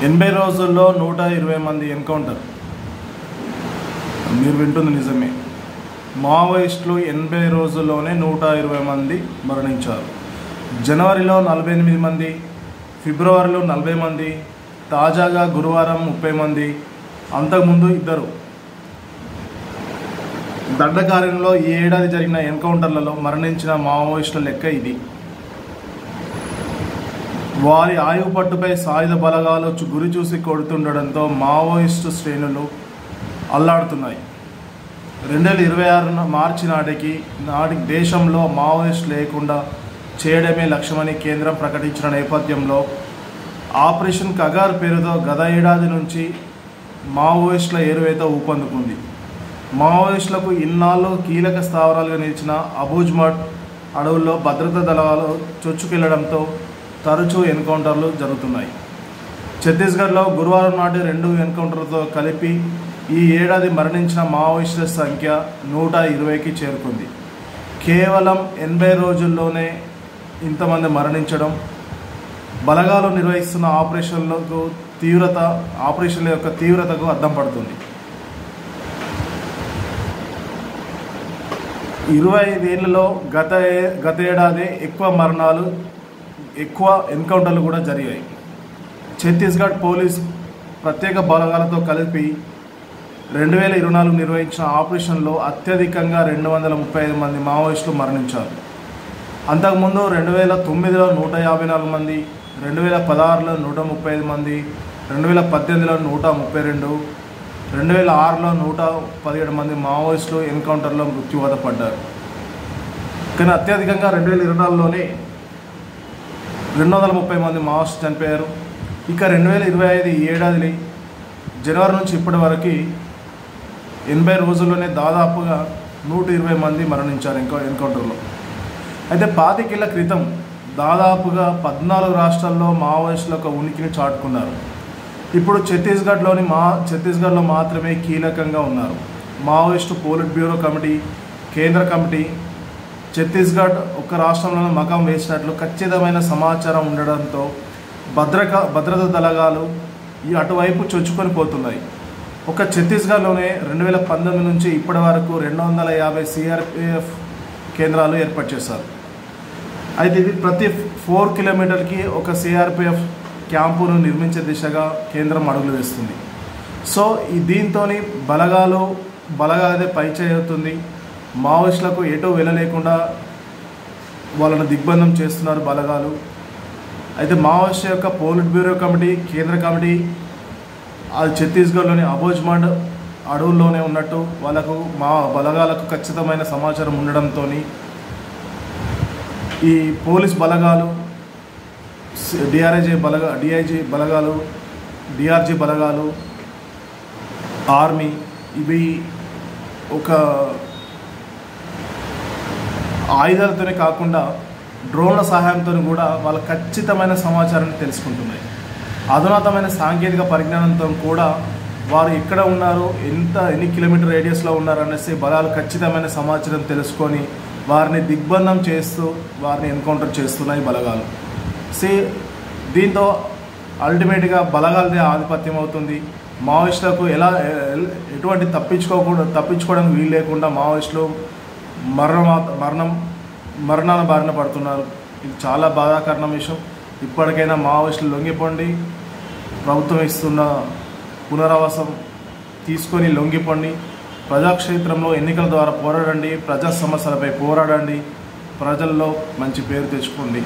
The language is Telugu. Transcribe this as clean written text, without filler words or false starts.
80 రోజుల్లో 120 మంది ఎన్కౌంటర్. మీరు వింటుంది నిజమే. మావోయిస్టులు 80 రోజుల్లోనే 120 మంది మరణించారు. జనవరిలో 48 మంది, ఫిబ్రవరిలో 40 మంది, తాజాగా గురువారం 30 మంది, అంతకుముందు 2. దండకారణ్యంలో ఈ ఏడాది జరిగిన ఎన్కౌంటర్లలో మరణించిన మావోయిస్టుల లెక్క ఇది. వారి ఆయువు పట్టుపై సాయుధ బలగాలు గురి చూసి కొడుతుండడంతో మావోయిస్టు శ్రేణులు అల్లాడుతున్నాయి. 2026 మార్చి నాటికి దేశంలో మావోయిస్టు లేకుండా చేయడమే లక్ష్యమని కేంద్రం ప్రకటించిన నేపథ్యంలో ఆపరేషన్ కగార్ పేరుతో గత ఏడాది నుంచి మావోయిస్టుల ఏరువేత ఊపందుకుంది. మావోయిస్టులకు ఇన్నాళ్ళు కీలక స్థావరాలుగా నిలిచిన అబూజ్మఠ్ అడవుల్లో భద్రతా దళాలు చొచ్చుకెళ్లడంతో తరచూ ఎన్కౌంటర్లు జరుగుతున్నాయి. ఛత్తీస్గఢ్లో గురువారం నాటి 2 ఎన్కౌంటర్లతో కలిపి ఈ ఏడాది మరణించిన మావోయిస్టుల సంఖ్య 120కి చేరుకుంది. కేవలం 80 రోజుల్లోనే ఇంతమంది మరణించడం బలగాలు నిర్వహిస్తున్న ఆపరేషన్ల యొక్క తీవ్రతకు అద్దం పడుతుంది. 25 ఏళ్లలో గత ఏడాది ఎక్కువ ఎన్కౌంటర్లు కూడా జరిగాయి. ఛత్తీస్గఢ్ పోలీస్ ప్రత్యేక బలగాలతో కలిపి 2024 నిర్వహించిన ఆపరేషన్లో అత్యధికంగా 235 మంది మావోయిస్టులు మరణించారు. అంతకుముందు 2009లో 154 మంది, 2016లో 135 మంది, 2018లో 132, 2006లో 117 మంది మావోయిస్టులు ఎన్కౌంటర్లో మృత్యువాత పడ్డారు. కానీ అత్యధికంగా 2024లోనే 230 మంది మావోయిస్టులు చనిపోయారు. ఇక 2025 ఏడాది జనవరి నుంచి ఇప్పటి వరకు 80 రోజుల్లోనే దాదాపుగా 120 మంది మరణించారు ఎన్కౌంటర్లో. అయితే 25 ఏళ్ల క్రితం దాదాపుగా 14 రాష్ట్రాల్లో మావోయిస్టుల యొక్క ఉనికిని చాటుకున్నారు. ఇప్పుడు ఛత్తీస్గఢ్లో మాత్రమే కీలకంగా ఉన్నారు. మావోయిస్టు పోలిట్ బ్యూరో కమిటీ, కేంద్ర కమిటీ ఛత్తీస్గఢ్ ఒక్క రాష్ట్రంలోనే మకాం వేసినట్లు ఖచ్చితమైన సమాచారం ఉండడంతో భద్రతా దళాలు అటువైపు చొచ్చుకొని పోతున్నాయి. ఒక ఛత్తీస్గఢ్లోనే 2019 నుంచి ఇప్పటి వరకు 250 సిఆర్పిఎఫ్ కేంద్రాలు ఏర్పాటు చేశారు. అయితే ఇది ప్రతి 4 కిలోమీటర్కి ఒక సిఆర్పిఎఫ్ క్యాంపును నిర్మించే దిశగా కేంద్రం అడుగులు వేస్తుంది. సో దీంతో బలగాలదే పైచేయి అవుతుంది. మావోయిస్టులకు ఎటూ వెళ్ళలేకుండా వాళ్ళను దిగ్బంధం చేస్తున్నారు బలగాలు. అయితే మావోయిస్టు యొక్క పోలిట్ బ్యూరో కమిటీ, కేంద్ర కమిటీ అది ఛత్తీస్గఢ్లోని అబూజ్మఠ్ అడవుల్లోనే ఉన్నట్టు వాళ్ళకు బలగాలకు ఖచ్చితమైన సమాచారం ఉండడంతో ఈ పోలీస్ బలగాలు, డిఐజీ బలగాలు, డిఆర్జీ బలగాలు, ఆర్మీ ఇవి ఒక ఆయుధాలతోనే కాకుండా డ్రోన్ల సహాయంతో కూడా వాళ్ళ ఖచ్చితమైన సమాచారాన్ని తెలుసుకుంటున్నాయి. అధునాతమైన సాంకేతిక పరిజ్ఞానంతో కూడా వారు ఎక్కడ ఉన్నారు, ఎన్ని కిలోమీటర్ రేడియస్లో ఉన్నారు అనేసి బలాలు ఖచ్చితమైన సమాచారం తెలుసుకొని వారిని దిగ్బంధం చేస్తూ వారిని ఎన్కౌంటర్ చేస్తున్నాయి బలగాలు. దీంతో అల్టిమేట్గా బలగాలదే ఆధిపత్యం అవుతుంది. మావోయిస్టులకు ఎటువంటి తప్పించుకోవడానికి వీలు లేకుండా మావోయిస్టులు మరణాల బారిన పడుతున్నారు. ఇది చాలా బాధాకరణ విషయం. ఇప్పటికైనా మావోయిస్టులు లొంగిపోండి. ప్రభుత్వం ఇస్తున్న పునరావాసం తీసుకొని లొంగిపోండి. ప్రజాక్షేత్రంలో ఎన్నికల ద్వారా పోరాడండి. ప్రజా సమస్యలపై పోరాడండి. ప్రజల్లో మంచి పేరు తెచ్చుకోండి.